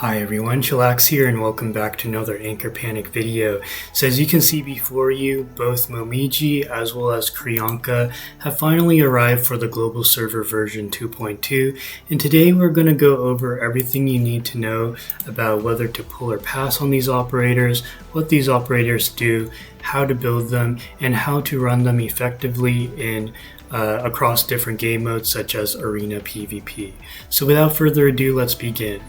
Hi everyone, Chillax here and welcome back to another Anchor Panic video. So as you can see before you, both Momiji as well as Crianca have finally arrived for the global server version 2.2, and today we're going to go over everything you need to know about whether to pull or pass on these operators, what these operators do, how to build them, and how to run them effectively in across different game modes such as Arena PvP. So without further ado, let's begin.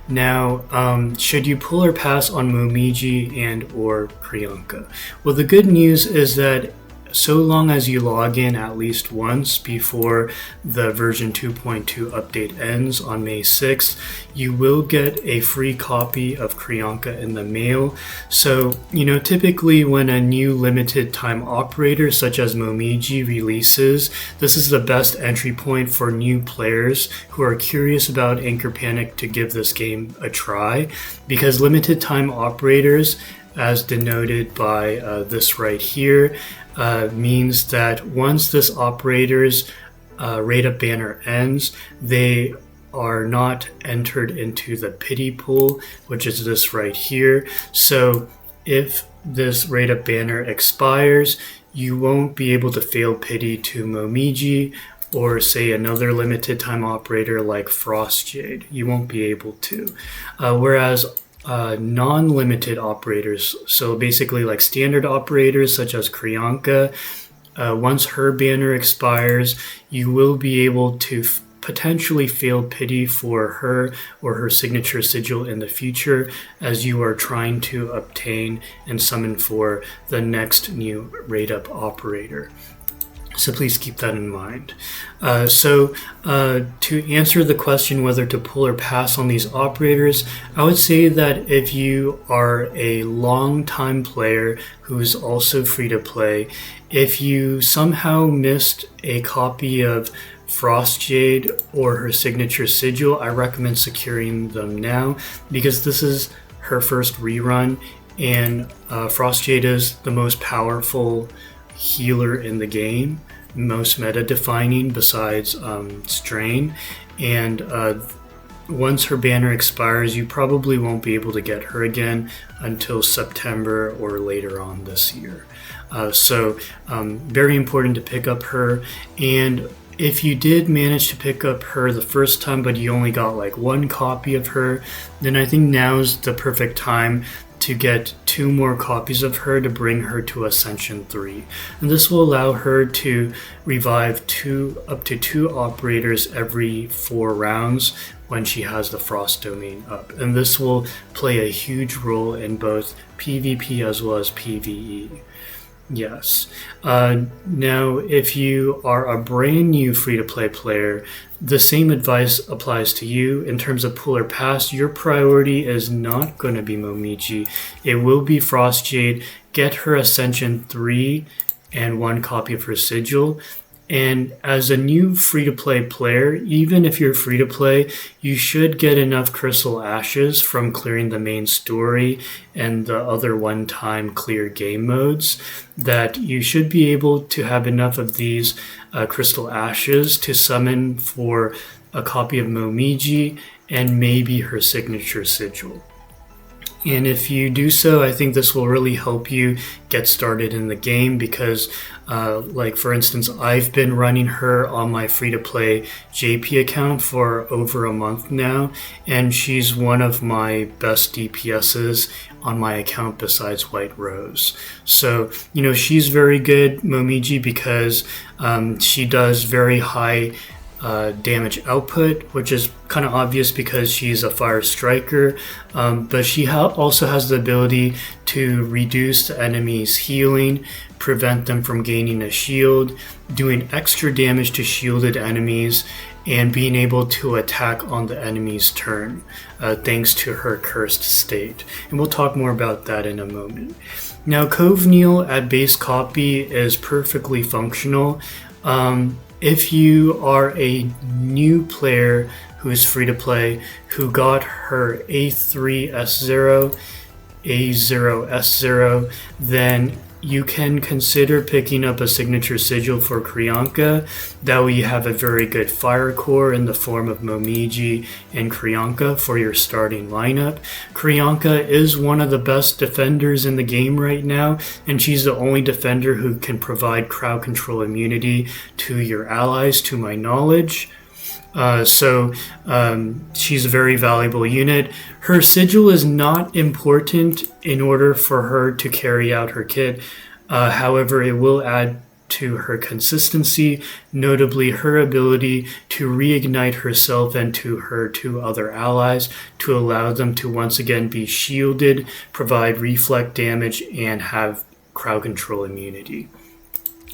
Now, should you pull or pass on Momiji and or Crianca? Well, the good news is that so long as you log in at least once before the version 2.2 update ends on May 6th, you will get a free copy of Crianca in the mail. So, typically when a new limited time operator such as Momiji releases, this is the best entry point for new players who are curious about Anchor Panic to give this game a try, because limited time operators, as denoted by this right here, means that once this operator's rate up banner ends, they are not entered into the pity pool, which is this right here. So if this rate up banner expires, you won't be able to fail pity to Momiji or say another limited time operator like Frostjade. You won't be able to. Whereas non-limited operators, so basically like standard operators such as Crianca, once her banner expires, you will be able to potentially fail pity for her or her signature sigil in the future as you are trying to obtain and summon for the next new rate up operator. So please keep that in mind. To answer the question whether to pull or pass on these operators, I would say that if you are a long-time player who's also free to play, if you somehow missed a copy of Frostjade or her signature sigil, I recommend securing them now, because this is her first rerun, and Frostjade is the most powerful healer in the game, most meta defining besides Strain, and once her banner expires, you probably won't be able to get her again until September or later on this year. Very important to pick up her. And if you did manage to pick up her the first time but you only got like one copy of her, then I think now's the perfect time to get 2 more copies of her to bring her to Ascension 3. And this will allow her to revive up to 2 operators every 4 rounds when she has the Frost Domain up. And this will play a huge role in both PvP as well as PvE. Yes. Now, if you are a brand new free-to-play player, the same advice applies to you. In terms of pull or pass, your priority is not going to be Momiji. It will be Frostjade. Get her Ascension 3 and 1 copy of her sigil. And as a new free-to-play player, even if you're free-to-play, you should get enough Crystal Ashes from clearing the main story and the other one-time clear game modes that you should be able to have enough of these Crystal Ashes to summon for a copy of Momiji and maybe her signature sigil. And if you do so, I think this will really help you get started in the game, because like for instance, I've been running her on my free-to-play JP account for over a month now, and she's one of my best DPSs on my account besides White Rose. So, she's very good, Momiji, because she does very high damage output, which is kind of obvious because she's a fire striker, but she also has the ability to reduce the enemy's healing, prevent them from gaining a shield, doing extra damage to shielded enemies, and being able to attack on the enemy's turn, thanks to her cursed state. And we'll talk more about that in a moment. Now, Coveneel at base copy is perfectly functional. If you are a new player who is free to play, who got her A3 S0, A0 S0, then you can consider picking up a signature sigil for Crianca. That way you have a very good fire core in the form of Momiji and Crianca for your starting lineup. Crianca is one of the best defenders in the game right now, and she's the only defender who can provide crowd control immunity to your allies, to my knowledge. So she's a very valuable unit. Her sigil is not important in order for her to carry out her kit. However, it will add to her consistency, notably her ability to reignite herself and to her two other allies to allow them to once again be shielded, provide reflect damage, and have crowd control immunity.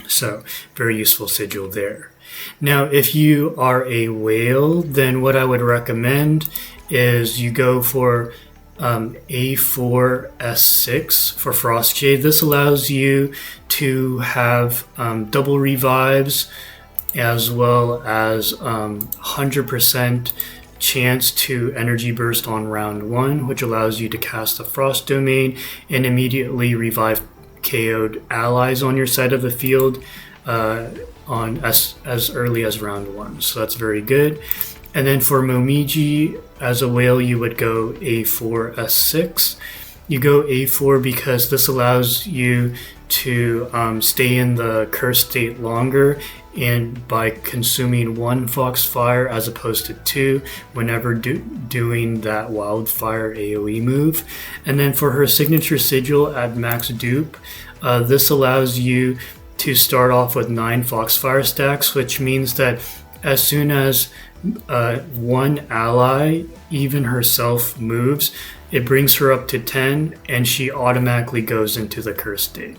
So, very useful sigil there. Now, if you are a whale, then what I would recommend is you go for A4 S6 for Frostshade. This allows you to have double revives as well as 100% chance to energy burst on round 1, which allows you to cast the Frost Domain and immediately revive KO'd allies on your side of the field on as early as round 1. So that's very good. And then for Momiji, as a whale, you would go A4 S6. You go A4 because this allows you to stay in the curse state longer, and by consuming 1 Foxfire as opposed to 2 whenever doing that Wildfire AoE move. And then for her signature sigil at max dupe, this allows you to start off with 9 Foxfire stacks, which means that as soon as one ally, even herself, moves, it brings her up to 10 and she automatically goes into the curse state.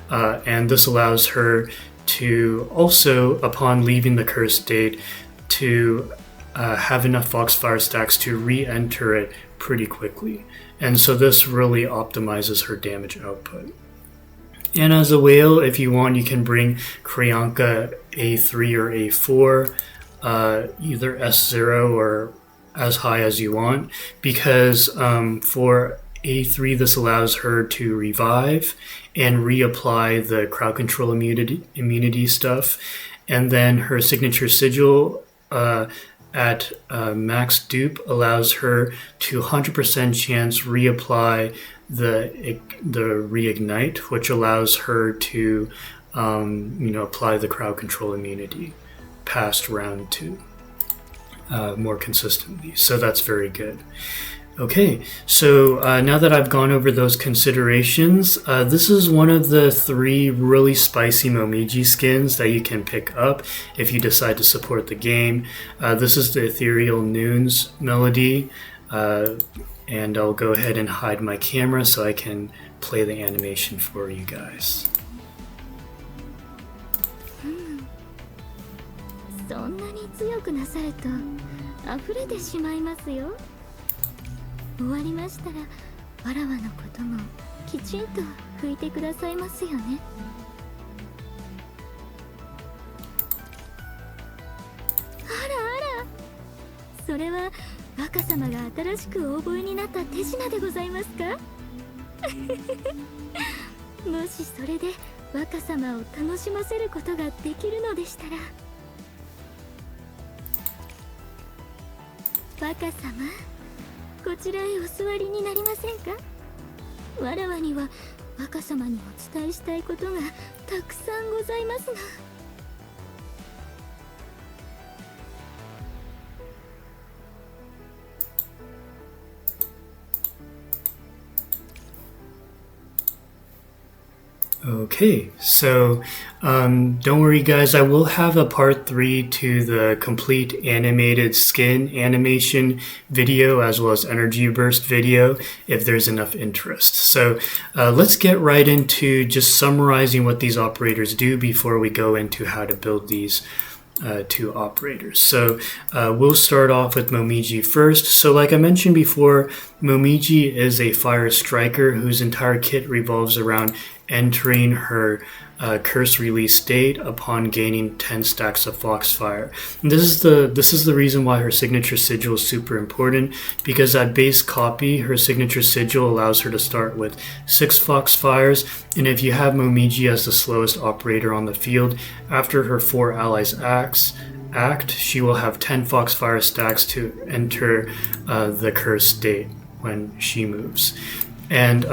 And this allows her to also, upon leaving the curse state, to have enough Foxfire stacks to re-enter it pretty quickly. And so this really optimizes her damage output. And as a whale, if you want, you can bring Crianca A3 or A4, either S0 or as high as you want, because for A3 this allows her to revive and reapply the crowd control immunity stuff, and then her signature sigil at max dupe allows her to 100% chance reapply the reignite, which allows her to apply the crowd control immunity past round 2 more consistently. So that's very good. Okay, so now that I've gone over those considerations, this is one of the 3 really spicy Momiji skins that you can pick up if you decide to support the game. This is the Ethereal Noons melody, and I'll go ahead and hide my camera so I can play the animation for you guys. そんなに強くなさると溢れてしまいますよ。終わりましたらわらわのこともきちんと拭いてくださいますよね。あらあら、それは若様が新しくオーボエになった手品でございますか？もしそれで若様を楽しませることができるのでしたら。若様、こちらへお座りになりませんか？わらわには若様にお伝えしたいことがたくさんございますの。Okay, so don't worry guys, I will have a part 3 to the complete animated skin animation video as well as energy burst video if there's enough interest. So let's get right into just summarizing what these operators do before we go into how to build these 2 operators. So we'll start off with Momiji first. So like I mentioned before, Momiji is a fire striker whose entire kit revolves around entering her curse release state upon gaining 10 stacks of Foxfire. And this is the reason why her signature sigil is super important, because at base copy, her signature sigil allows her to start with 6 Foxfires, and if you have Momiji as the slowest operator on the field, after her 4 allies act, she will have 10 Foxfire stacks to enter the curse state when she moves. And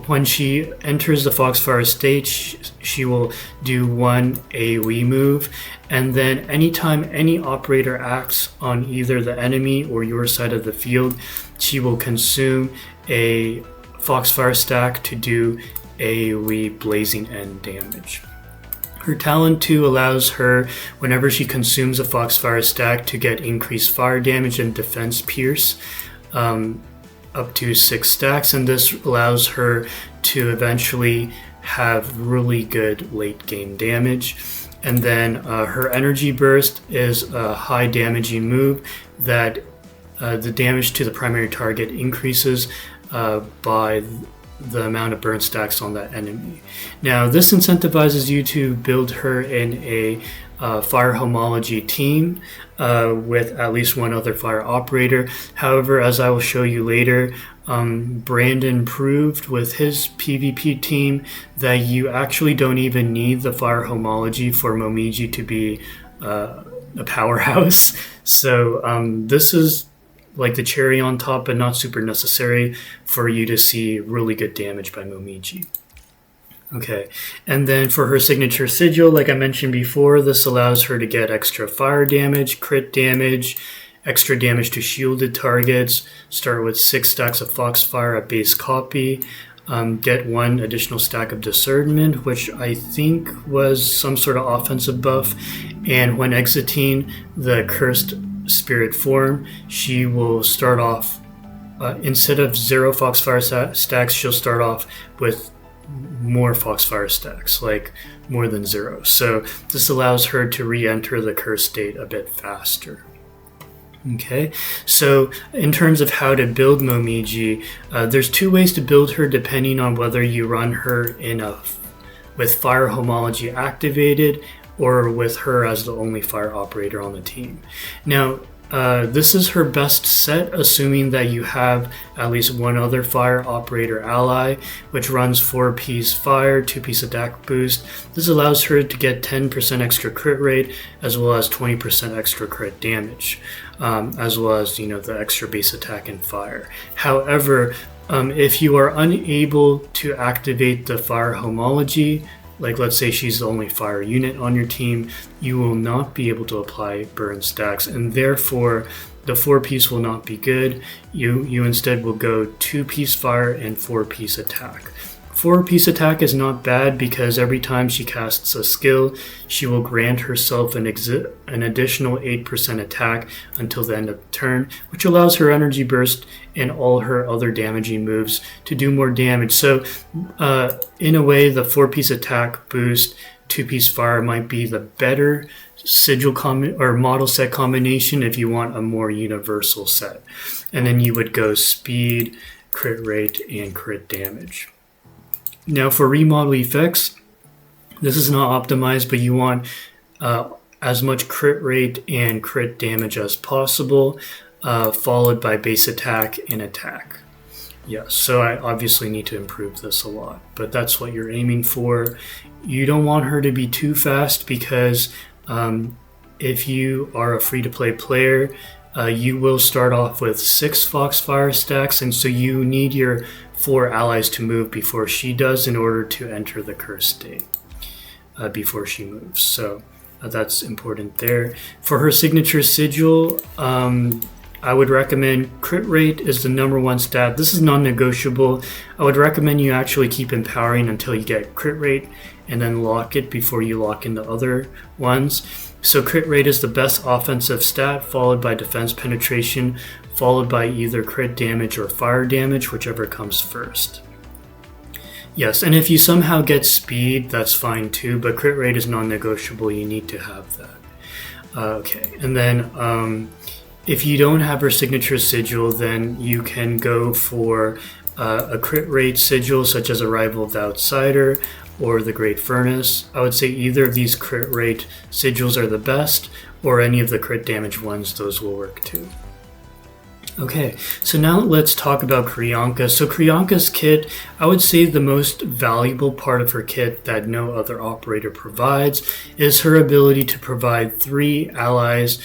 when she enters the Foxfire state, she will do 1 AoE move, and then anytime any operator acts on either the enemy or your side of the field, she will consume a Foxfire stack to do AoE Blazing End damage. Her talent 2 allows her, whenever she consumes a Foxfire stack, to get increased fire damage and defense pierce. Up to 6 stacks, and this allows her to eventually have really good late game damage. And then her energy burst is a high damaging move that the damage to the primary target increases by the amount of burn stacks on that enemy. Now this incentivizes you to build her in a fire homology team with at least one other fire operator. However, as I will show you later, Brandon proved with his PvP team that you actually don't even need the fire homology for Momiji to be a powerhouse. So this is like the cherry on top, but not super necessary for you to see really good damage by Momiji. Okay, and then for her signature sigil, like I mentioned before, this allows her to get extra fire damage, crit damage, extra damage to shielded targets, start with 6 stacks of Foxfire at base copy, get 1 additional stack of Discernment, which I think was some sort of offensive buff, and when exiting the cursed spirit form, she will start off, instead of 0 Foxfire stacks, she'll start off with more Foxfire stacks, like more than 0. So this allows her to re-enter the curse state a bit faster. Okay, so in terms of how to build Momiji, there's 2 ways to build her depending on whether you run her with fire homology activated or with her as the only fire operator on the team. Now, this is her best set, assuming that you have at least one other fire operator ally, which runs 4-piece fire, 2-piece attack boost. This allows her to get 10% extra crit rate, as well as 20% extra crit damage, as well as the extra base attack and fire. However, if you are unable to activate the fire homology, like let's say she's the only fire unit on your team, you will not be able to apply burn stacks, and therefore the 4-piece will not be good. You instead will go 2-piece fire and 4-piece attack. 4-piece attack is not bad because every time she casts a skill, she will grant herself an additional 8% attack until the end of the turn, which allows her energy burst and all her other damaging moves to do more damage. So in a way, the 4-piece attack boost, 2-piece fire might be the better sigil or model set combination if you want a more universal set. And then you would go speed, crit rate, and crit damage. Now for remodel effects, this is not optimized, but you want as much crit rate and crit damage as possible, followed by base attack and attack. Yes, so I obviously need to improve this a lot, but that's what you're aiming for. You don't want her to be too fast because if you are a free-to-play player, you will start off with 6 Foxfire stacks, and so you need your 4 allies to move before she does in order to enter the curse state before she moves. So that's important there. For her signature sigil, I would recommend crit rate is the #1 stat. This is non-negotiable. I would recommend you actually keep empowering until you get crit rate and then lock it before you lock in the other ones. So crit rate is the best offensive stat, followed by defense penetration, followed by either crit damage or fire damage, whichever comes first. Yes, and if you somehow get speed, that's fine too, but crit rate is non-negotiable. You need to have that. Okay, and then if you don't have her signature sigil, then you can go for a crit rate sigil, such as Arrival of the Outsider, or the Great Furnace. I would say either of these crit rate sigils are the best, or any of the crit damage ones, those will work too. Okay, so now let's talk about Crianca. So Crianca's kit, I would say the most valuable part of her kit that no other operator provides is her ability to provide 3 allies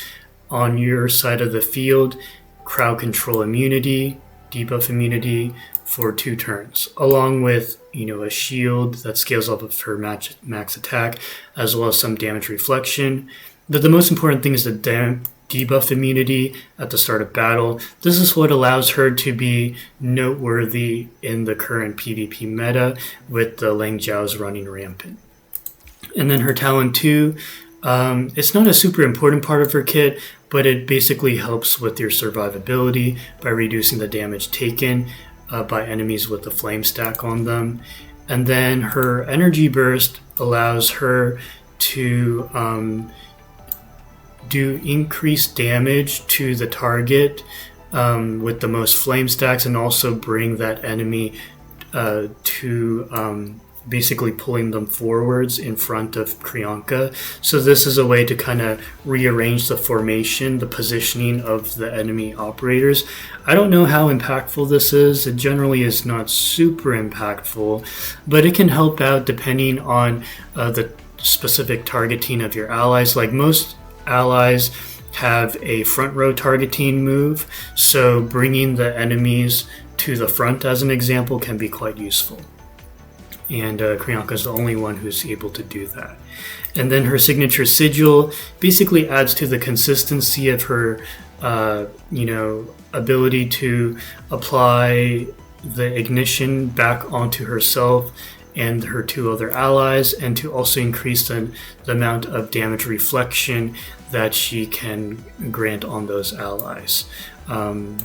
on your side of the field, crowd control immunity, debuff immunity for 2 turns, along with, a shield that scales off of her max attack, as well as some damage reflection. But the most important thing is the debuff immunity at the start of battle. This is what allows her to be noteworthy in the current PvP meta with the Lang Jiaos running rampant. And then her talent 2, it's not a super important part of her kit, but it basically helps with your survivability by reducing the damage taken by enemies with the flame stack on them. And then her energy burst allows her to do increased damage to the target with the most flame stacks, and also bring that enemy to basically pulling them forwards in front of Crianca. So this is a way to kind of rearrange the formation, the positioning of the enemy operators. I don't know how impactful this is. It generally is not super impactful, but it can help out depending on the specific targeting of your allies. Like most allies have a front row targeting move, so bringing the enemies to the front as an example can be quite useful. And Crianca is the only one who's able to do that. And then her signature sigil basically adds to the consistency of her, ability to apply the ignition back onto herself and her 2 other allies, and to also increase the amount of damage reflection that she can grant on those allies.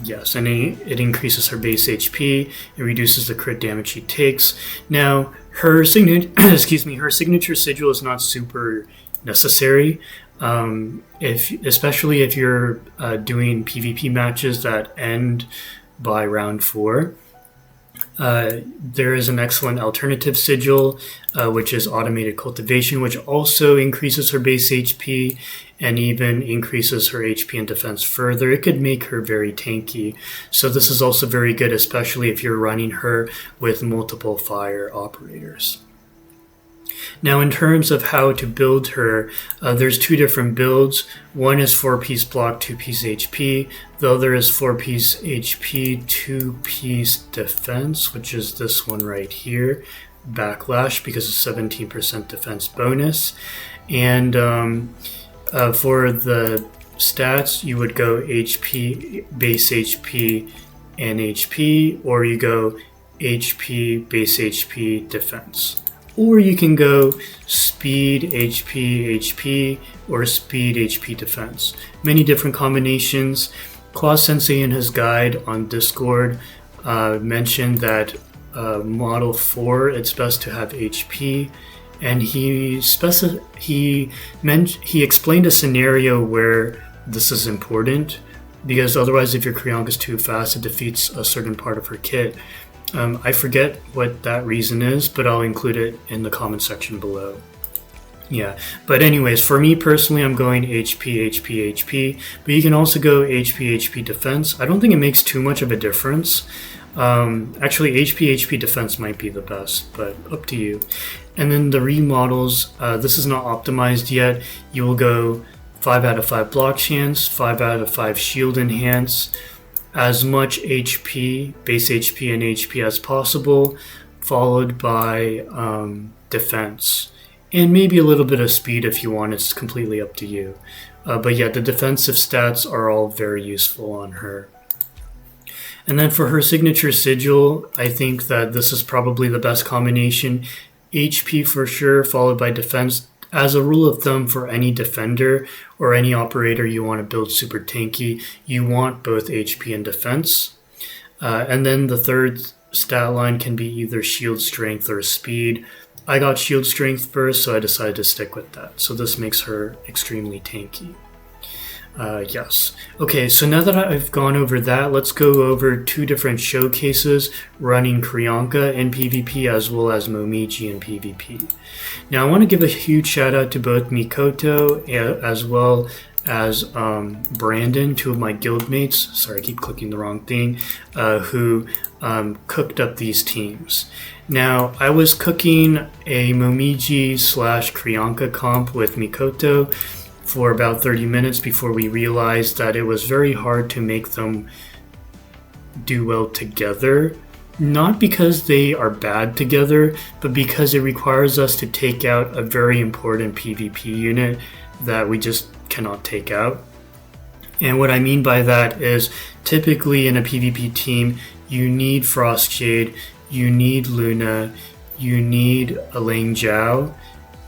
Yes, and it increases her base HP. It reduces the crit damage she takes. Now, her signature sigil is not super necessary. Especially if you're doing PvP matches that end by round 4. There is an excellent alternative sigil, which is automated cultivation, which also increases her base HP and even increases her HP and defense further. It could make her very tanky. So this is also very good, especially if you're running her with multiple fire operators. Now, in terms of how to build her, there's 2 different builds. One is 4-piece block, 2-piece HP. The other is 4-piece HP, 2-piece defense, which is this one right here, backlash, because it's 17% defense bonus. And for the stats, you would go HP, base HP, and HP, or you go HP, base HP, defense. Or you can go speed, HP, HP, or speed, HP, defense. Many different combinations. Claus Sensei in his guide on Discord mentioned that Model 4, it's best to have HP. And he explained a scenario where this is important, because otherwise if your Crianca is too fast, it defeats a certain part of her kit. I forget what that reason is, but I'll include it in the comment section below. Yeah, but anyways, for me personally, I'm going HP, HP, HP, but you can also go HP, HP defense. I don't think it makes too much of a difference. Actually, HP, HP defense might be the best, but up to you. And then the remodels, this is not optimized yet. You will go 5 out of 5 block chance, 5 out of 5 shield enhance, as much HP, base HP and HP as possible, followed by defense. And maybe a little bit of speed if you want, it's completely up to you. But yeah, the defensive stats are all very useful on her. And then for her signature sigil, I think that this is probably the best combination. HP for sure, followed by defense. As a rule of thumb, for any defender or any operator you want to build super tanky, you want both HP and defense. And then the third stat line can be either shield strength or speed. I got shield strength first, so I decided to stick with that. So this makes her extremely tanky. Yes. Okay, so now that I've gone over that, let's go over two different showcases running Crianca in PvP as well as Momiji in PvP. Now, I want to give a huge shout out to both Mikoto as well as Brandon, two of my guildmates. Sorry, I keep clicking the wrong thing, who cooked up these teams. Now, I was cooking a Momiji / Crianca comp with Mikoto for about 30 minutes before we realized that it was very hard to make them do well together. Not because they are bad together, but because it requires us to take out a very important PvP unit that we just cannot take out. And what I mean by that is typically in a PvP team, you need Frostshade, you need Luna, you need a Ling Jiao,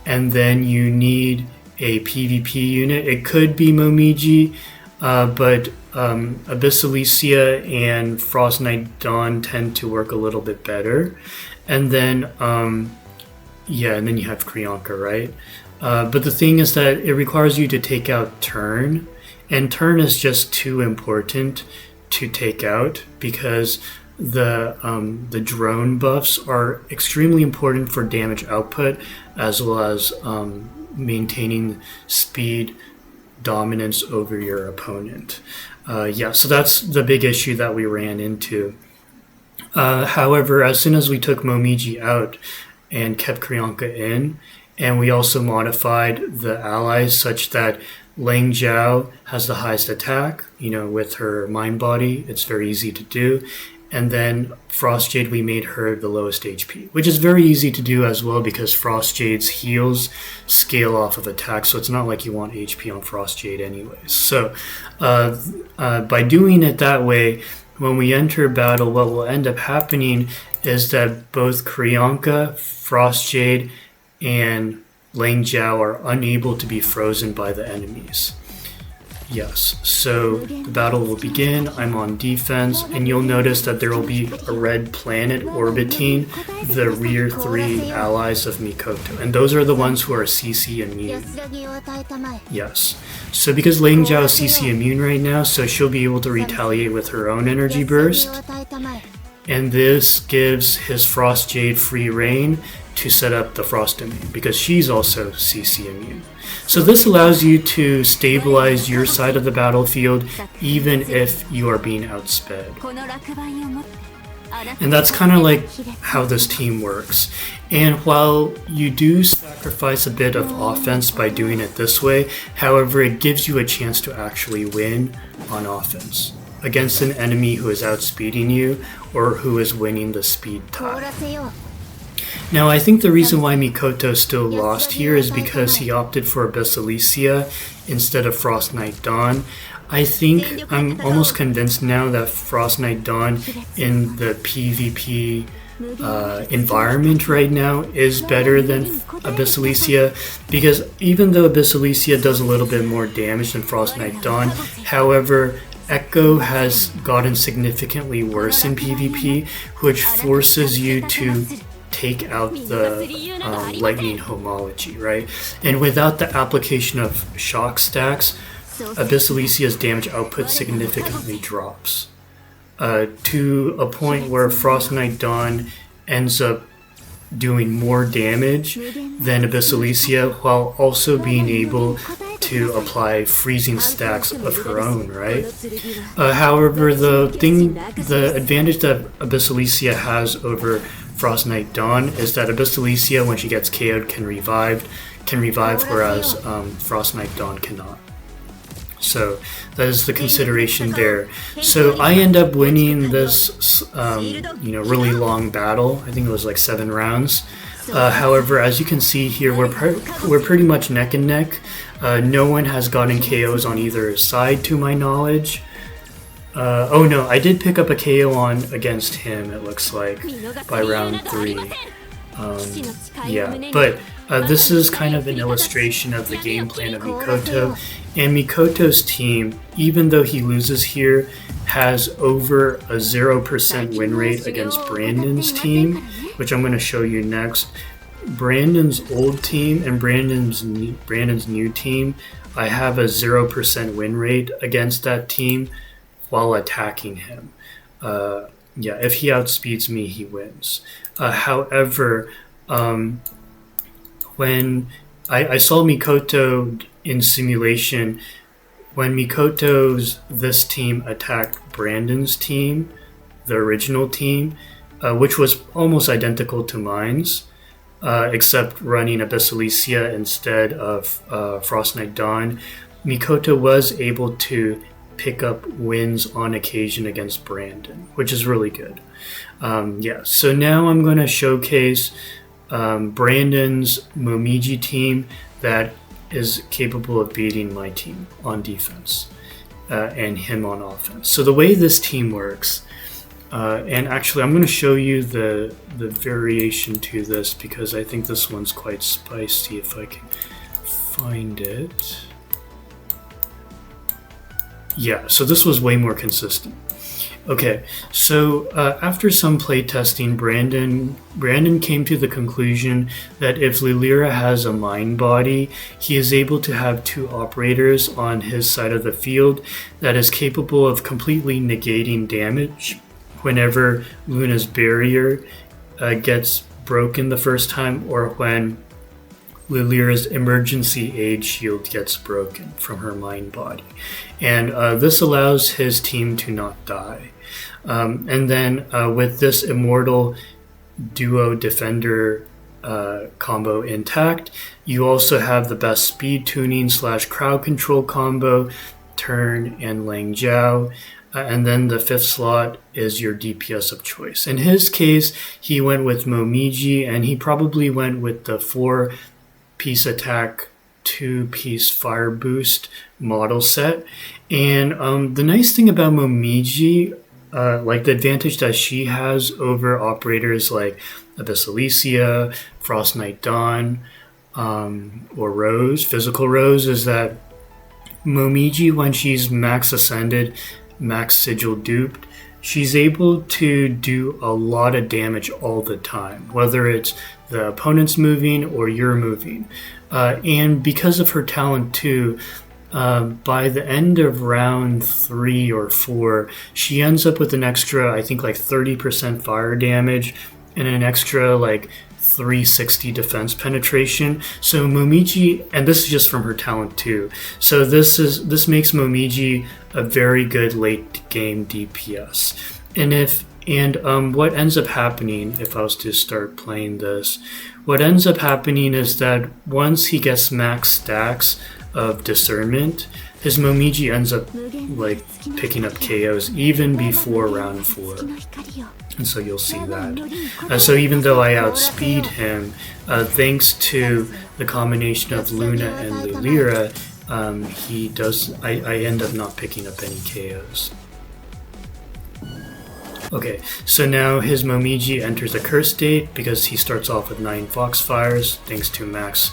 and then you need a PvP unit. It could be Momiji, but Abyssalicia and Frost Knight Dawn tend to work a little bit better. And then, and then you have Crianca, right? But the thing is that it requires you to take out Turn, and Turn is just too important to take out because the drone buffs are extremely important for damage output as well as maintaining speed dominance over your opponent. So that's the big issue that we ran into. However, as soon as we took Momiji out and kept Crianca in, and we also modified the allies such that Ling Jiao has the highest attack, with her mind body, it's very easy to do. And then Frostjade, we made her the lowest HP, which is very easy to do as well because Frostjade's heals scale off of attack, so it's not like you want HP on Frostjade anyways. So by doing it that way, when we enter battle, what will end up happening is that both Crianca, Frostjade, and Ling Jiao are unable to be frozen by the enemies. Yes, so the battle will begin. I'm on defense, and you'll notice that there will be a red planet orbiting the rear 3 allies of Mikoto, and those are the ones who are CC immune. Yes, so because Ling Jiao is CC immune right now, so she'll be able to retaliate with her own energy burst, and this gives his Frostjade free reign to set up the Frost Domain, because she's also CC immune. So this allows you to stabilize your side of the battlefield even if you are being outsped. And that's kind of like how this team works. And while you do sacrifice a bit of offense by doing it this way, however, it gives you a chance to actually win on offense against an enemy who is outspeeding you or who is winning the speed tie. Now, I think the reason why Mikoto still lost here is because he opted for Abyssalicia instead of Frost Knight Dawn. I'm almost convinced now that Frost Knight Dawn in the PvP environment right now is better than Abyssalicia, because even though Abyssalicia does a little bit more damage than Frost Knight Dawn, however, Echo has gotten significantly worse in PvP, which forces you to take out the lightning homology, right? And without the application of shock stacks, Abyssalicia's damage output significantly drops to a point where Frost Knight Dawn ends up doing more damage than Abyssalicia while also being able to apply freezing stacks of her own, right? However, the advantage that Abyssalicia has over Frost Knight Dawn is that Abyssalicia, when she gets KO'd, can revive, whereas Frost Knight Dawn cannot. So that is the consideration there. So I end up winning this, really long battle. I think it was like 7 rounds. However, as you can see here, we're pretty much neck and neck. No one has gotten KOs on either side, to my knowledge. Oh no, I did pick up a KO on against him, it looks like, by round 3. But this is kind of an illustration of the game plan of Mikoto. And Mikoto's team, even though he loses here, has over a 0% win rate against Brandon's team, which I'm going to show you next. Brandon's old team and Brandon's new team I have a 0% win rate against that team while attacking him. If he outspeeds me, he wins. However, when I saw Mikoto in simulation, when this team attacked Brandon's team, the original team, which was almost identical to mine's, except running Abyssalicia instead of Frost Knight Dawn, Mikoto was able to pick up wins on occasion against Brandon, which is really good. So now I'm going to showcase Brandon's Momiji team that is capable of beating my team on defense and him on offense. So the way this team works, and actually I'm going to show you the variation to this because I think this one's quite spicy if I can find it. Yeah, so this was way more consistent. Okay, so after some playtesting, Brandon came to the conclusion that if Lilira has a mind body, he is able to have two operators on his side of the field that is capable of completely negating damage whenever Luna's barrier gets broken the first time, or when Lilira's emergency aid shield gets broken from her mind body. And this allows his team to not die. And then with this immortal duo defender combo intact, you also have the best speed tuning / crowd control combo, Turn and Lang Jiao. And then the fifth slot is your DPS of choice. In his case, he went with Momiji, and he probably went with the 4-piece attack, 2-piece fire boost model set. And the nice thing about Momiji, like the advantage that she has over operators like Abyssalicia, Frost Knight Dawn, or Rose, Physical Rose, is that Momiji, when she's max ascended, max sigil duped, she's able to do a lot of damage all the time, whether it's the opponent's moving or you're moving. And because of her talent too, by the end of round 3 or 4, she ends up with an extra, I think, like 30% fire damage and an extra like 360 defense penetration. So Momiji, and this is just from her talent too, so this makes Momiji a very good late game DPS. And what ends up happening, if I was to start playing this, what ends up happening is that once he gets max stacks of discernment, his Momiji ends up like picking up KOs even before round 4. And so you'll see that. So even though I outspeed him, thanks to the combination of Luna and Lilira, I end up not picking up any KOs. Okay, so now his Momiji enters a curse state because he starts off with 9 Foxfires, thanks to max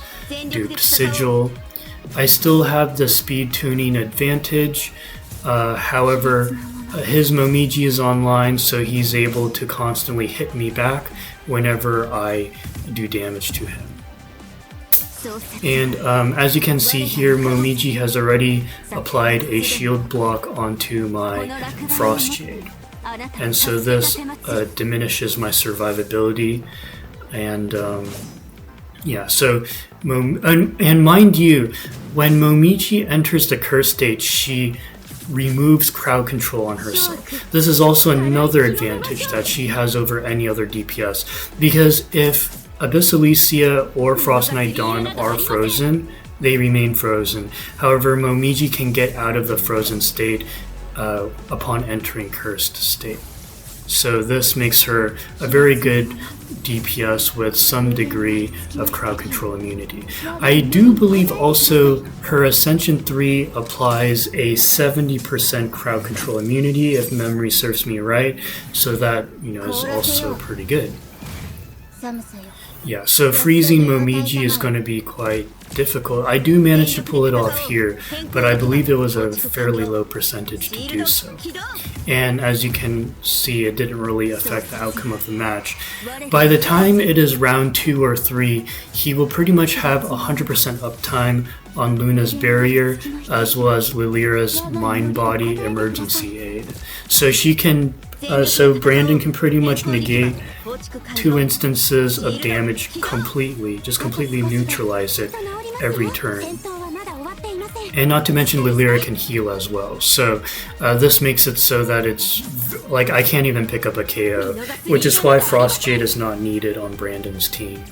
duped sigil. I still have the speed tuning advantage, however, his Momiji is online, so he's able to constantly hit me back whenever I do damage to him. And as you can see here, Momiji has already applied a shield block onto my Frost Jade. And so this diminishes my survivability. And and mind you, when Momiji enters the curse state, she removes crowd control on herself. This is also another advantage that she has over any other DPS, because if Abyssalicia or Frost Knight Dawn are frozen, they remain frozen. However, Momiji can get out of the frozen state upon entering cursed state. So this makes her a very good DPS with some degree of crowd control immunity. I do believe also her Ascension 3 applies a 70% crowd control immunity, if memory serves me right, so that is also pretty good. Yeah, so freezing Momiji is going to be quite difficult. I do manage to pull it off here, but I believe it was a fairly low percentage to do so. And as you can see, it didn't really affect the outcome of the match. By the time it is round 2 or 3, he will pretty much have 100% uptime on Luna's barrier, as well as Lilira's mind-body emergency aid. So she can, so Brandon can pretty much negate 2 instances of damage completely, just completely neutralize it every turn. And not to mention Lilira can heal as well. So this makes it so that it's like I can't even pick up a KO, which is why Frost Jade is not needed on Brandon's team.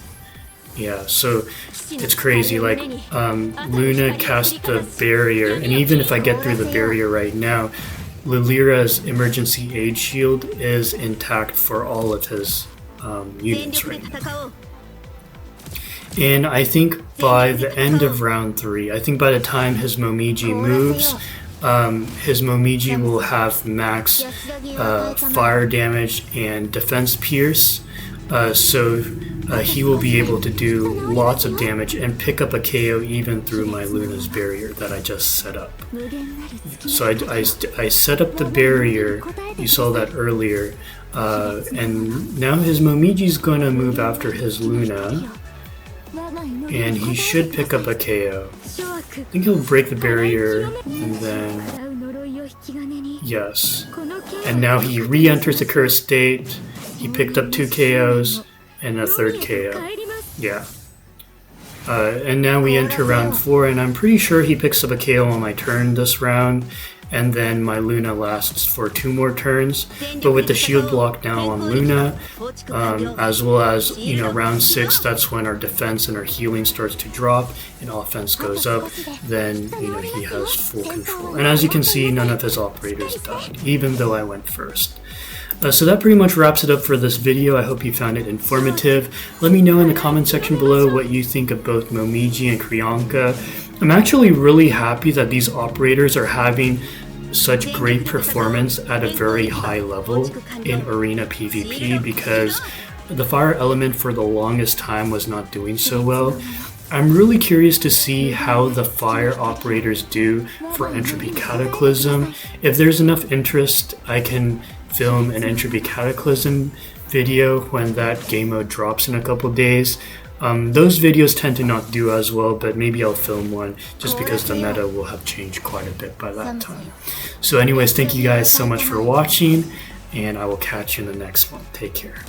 Yeah, so it's crazy. Like Luna cast the barrier, and even if I get through the barrier right now, Lilira's emergency aid shield is intact for all of his units right now. And I think by the end of round 3, I think by the time his Momiji moves, his Momiji will have max fire damage and defense pierce, so he will be able to do lots of damage and pick up a KO even through my Luna's barrier that I just set up. So I set up the barrier, you saw that earlier, and now his Momiji's going to move after his Luna. And he should pick up a KO. I think he'll break the barrier, and then... Yes. And now he re-enters the cursed state. He picked up 2 KOs, and a 3rd KO. Yeah. And now we enter round 4, and I'm pretty sure he picks up a KO on my turn this round. And then my Luna lasts for 2 more turns, but with the shield block now on Luna, as well as, you know, round 6, that's when our defense and our healing starts to drop and offense goes up, then, you know, he has full control. And as you can see, none of his operators died, even though I went first. So that pretty much wraps it up for this video. I hope you found it informative. Let me know in the comment section below what you think of both Momiji and Crianca. I'm actually really happy that these operators are having such great performance at a very high level in arena PvP, because the fire element for the longest time was not doing so well. I'm really curious to see how the fire operators do for Entropy Cataclysm. If there's enough interest, I can film an Entropy Cataclysm video when that game mode drops in a couple days. Those videos tend to not do as well, but maybe I'll film one just because the meta will have changed quite a bit by that time. So anyways, thank you guys so much for watching, and I will catch you in the next one. Take care.